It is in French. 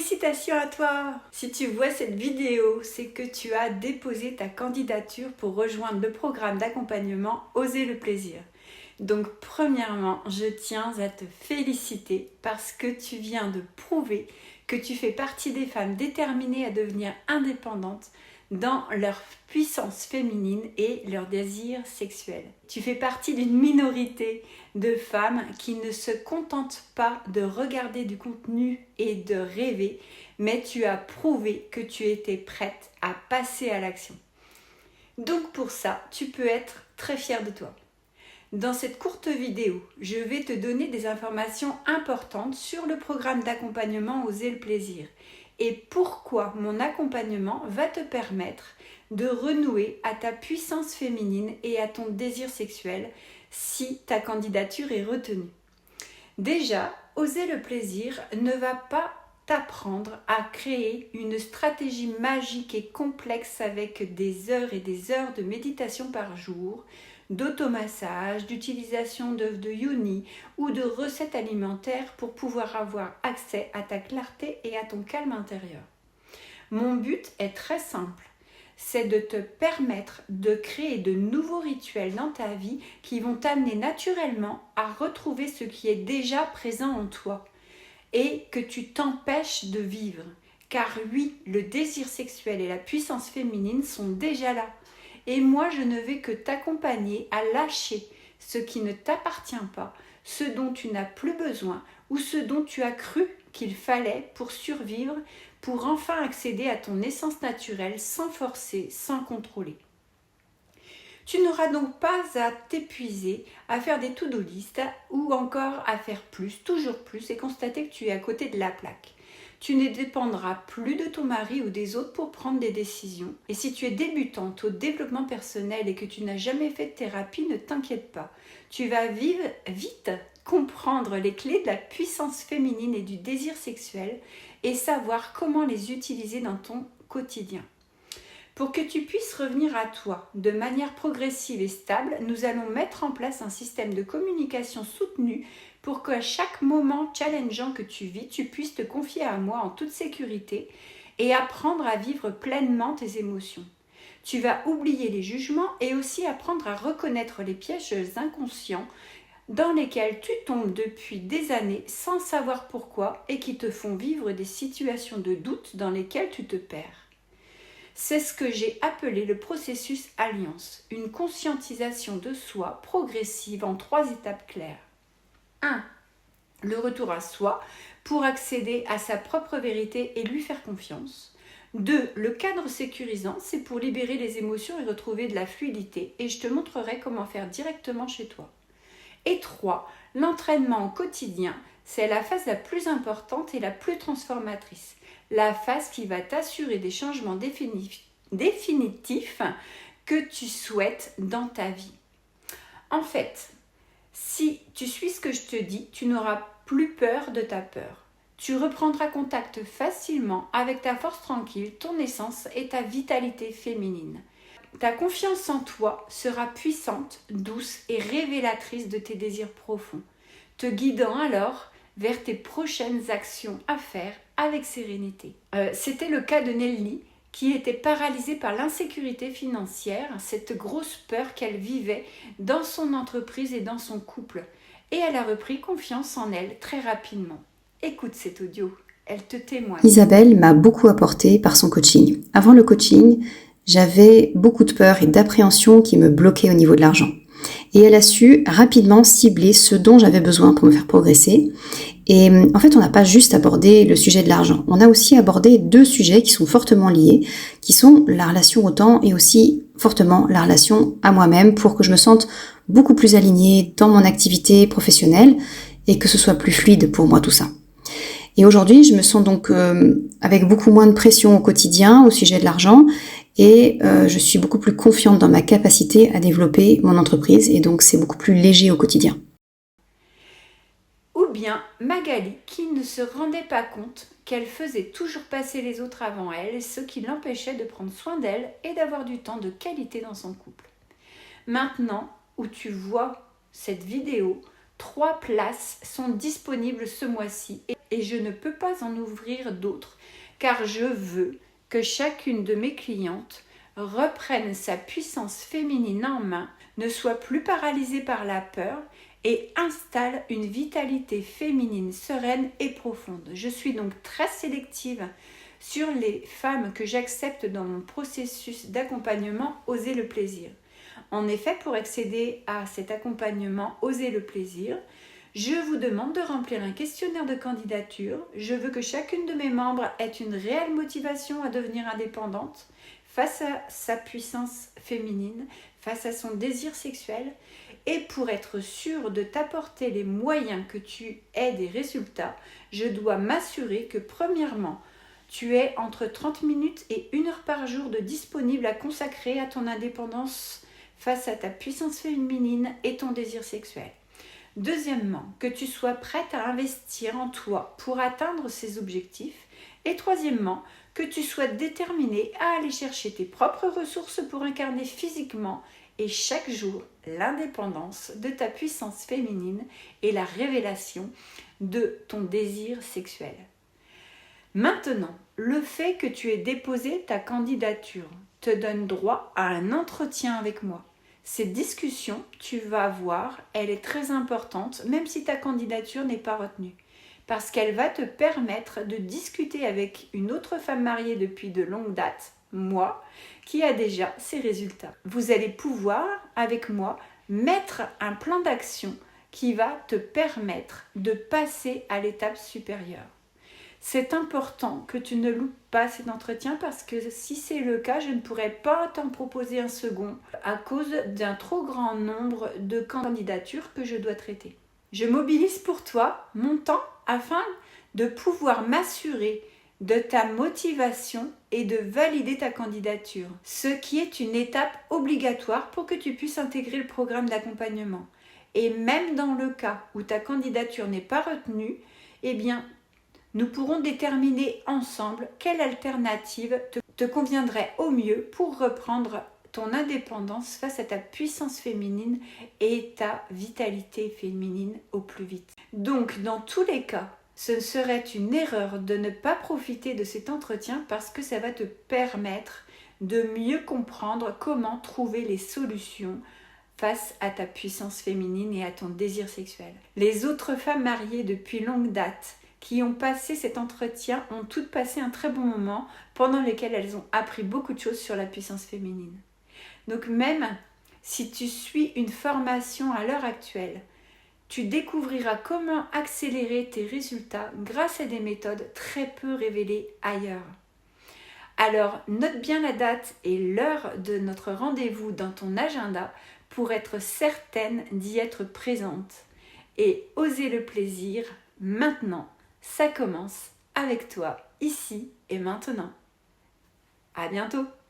Félicitations à toi! Si tu vois cette vidéo, c'est que tu as déposé ta candidature pour rejoindre le programme d'accompagnement Oser le plaisir. Donc premièrement, je tiens à te féliciter parce que tu viens de prouver que tu fais partie des femmes déterminées à devenir indépendantes dans leur puissance féminine et leur désir sexuel. Tu fais partie d'une minorité de femmes qui ne se contentent pas de regarder du contenu et de rêver, mais tu as prouvé que tu étais prête à passer à l'action. Donc pour ça, tu peux être très fière de toi. Dans cette courte vidéo, je vais te donner des informations importantes sur le programme d'accompagnement Oser le plaisir et pourquoi mon accompagnement va te permettre de renouer à ta puissance féminine et à ton désir sexuel si ta candidature est retenue. Déjà, Oser le plaisir ne va pas t'apprendre à créer une stratégie magique et complexe avec des heures et des heures de méditation par jour, d'automassage, d'utilisation d'œufs de yoni ou de recettes alimentaires pour pouvoir avoir accès à ta clarté et à ton calme intérieur. Mon but est très simple, c'est de te permettre de créer de nouveaux rituels dans ta vie qui vont t'amener naturellement à retrouver ce qui est déjà présent en toi et que tu t'empêches de vivre. Car oui, le désir sexuel et la puissance féminine sont déjà là. Et moi, je ne vais que t'accompagner à lâcher ce qui ne t'appartient pas, ce dont tu n'as plus besoin ou ce dont tu as cru qu'il fallait pour survivre, pour enfin accéder à ton essence naturelle sans forcer, sans contrôler. Tu n'auras donc pas à t'épuiser, à faire des to-do list ou encore à faire plus, toujours plus et constater que tu es à côté de la plaque. Tu ne dépendras plus de ton mari ou des autres pour prendre des décisions. Et si tu es débutante au développement personnel et que tu n'as jamais fait de thérapie, ne t'inquiète pas. Tu vas vite comprendre les clés de la puissance féminine et du désir sexuel et savoir comment les utiliser dans ton quotidien. Pour que tu puisses revenir à toi de manière progressive et stable, nous allons mettre en place un système de communication soutenu pour qu'à chaque moment challengeant que tu vis, tu puisses te confier à moi en toute sécurité et apprendre à vivre pleinement tes émotions. Tu vas oublier les jugements et aussi apprendre à reconnaître les pièges inconscients dans lesquels tu tombes depuis des années sans savoir pourquoi et qui te font vivre des situations de doute dans lesquelles tu te perds. C'est ce que j'ai appelé le processus Alliance, une conscientisation de soi progressive en 3 étapes claires. 1. Le retour à soi pour accéder à sa propre vérité et lui faire confiance. 2. Le cadre sécurisant, c'est pour libérer les émotions et retrouver de la fluidité et je te montrerai comment faire directement chez toi. Et 3. L'entraînement au quotidien, c'est la phase la plus importante et la plus transformatrice. La phase qui va t'assurer des changements définitifs que tu souhaites dans ta vie. En fait, si tu suis ce que je te dis, tu n'auras plus peur de ta peur. Tu reprendras contact facilement avec ta force tranquille, ton essence et ta vitalité féminine. Ta confiance en toi sera puissante, douce et révélatrice de tes désirs profonds, te guidant alors vers tes prochaines actions à faire avec sérénité. C'était le cas de Nelly qui était paralysée par l'insécurité financière, cette grosse peur qu'elle vivait dans son entreprise et dans son couple. Et elle a repris confiance en elle très rapidement. Écoute cet audio, elle te témoigne. Isabelle m'a beaucoup apporté par son coaching. Avant le coaching, j'avais beaucoup de peur et d'appréhension qui me bloquaient au niveau de l'argent. Et elle a su rapidement cibler ce dont j'avais besoin pour me faire progresser. Et en fait, on n'a pas juste abordé le sujet de l'argent. On a aussi abordé 2 sujets qui sont fortement liés, qui sont la relation au temps et aussi fortement la relation à moi-même pour que je me sente beaucoup plus alignée dans mon activité professionnelle et que ce soit plus fluide pour moi tout ça. Et aujourd'hui, je me sens donc avec beaucoup moins de pression au quotidien au sujet de l'argent et je suis beaucoup plus confiante dans ma capacité à développer mon entreprise et donc c'est beaucoup plus léger au quotidien. Ou bien Magali qui ne se rendait pas compte qu'elle faisait toujours passer les autres avant elle, ce qui l'empêchait de prendre soin d'elle et d'avoir du temps de qualité dans son couple. Maintenant où tu vois cette vidéo, 3 places sont disponibles ce mois-ci et je ne peux pas en ouvrir d'autres car je veux que chacune de mes clientes reprenne sa puissance féminine en main, ne soit plus paralysée par la peur et installe une vitalité féminine sereine et profonde. Je suis donc très sélective sur les femmes que j'accepte dans mon processus d'accompagnement Oser le plaisir. En effet, pour accéder à cet accompagnement Oser le plaisir, je vous demande de remplir un questionnaire de candidature. Je veux que chacune de mes membres ait une réelle motivation à devenir indépendante face à sa puissance féminine, face à son désir sexuel. Et pour être sûre de t'apporter les moyens que tu aies des résultats, je dois m'assurer que premièrement, tu aies entre 30 minutes et 1 heure par jour de disponible à consacrer à ton indépendance face à ta puissance féminine et ton désir sexuel. Deuxièmement, que tu sois prête à investir en toi pour atteindre ces objectifs. Et troisièmement, que tu sois déterminée à aller chercher tes propres ressources pour incarner physiquement et chaque jour l'indépendance de ta puissance féminine et la révélation de ton désir sexuel. Maintenant, le fait que tu aies déposé ta candidature te donne droit à un entretien avec moi. Cette discussion, tu vas voir, elle est très importante, même si ta candidature n'est pas retenue, parce qu'elle va te permettre de discuter avec une autre femme mariée depuis de longues dates, moi, qui a déjà ses résultats. Vous allez pouvoir, avec moi, mettre un plan d'action qui va te permettre de passer à l'étape supérieure. C'est important que tu ne loupes pas cet entretien parce que si c'est le cas, je ne pourrai pas t'en proposer un second à cause d'un trop grand nombre de candidatures que je dois traiter. Je mobilise pour toi mon temps afin de pouvoir m'assurer de ta motivation et de valider ta candidature, ce qui est une étape obligatoire pour que tu puisses intégrer le programme d'accompagnement. Et même dans le cas où ta candidature n'est pas retenue, eh bien, nous pourrons déterminer ensemble quelle alternative te conviendrait au mieux pour reprendre ton indépendance face à ta puissance féminine et ta vitalité féminine au plus vite. Donc, dans tous les cas, ce serait une erreur de ne pas profiter de cet entretien parce que ça va te permettre de mieux comprendre comment trouver les solutions face à ta puissance féminine et à ton désir sexuel. Les autres femmes mariées depuis longue date qui ont passé cet entretien ont toutes passé un très bon moment pendant lequel elles ont appris beaucoup de choses sur la puissance féminine. Donc même si tu suis une formation à l'heure actuelle, tu découvriras comment accélérer tes résultats grâce à des méthodes très peu révélées ailleurs. Alors note bien la date et l'heure de notre rendez-vous dans ton agenda pour être certaine d'y être présente. Et oser le plaisir maintenant. Ça commence avec toi, ici et maintenant. À bientôt!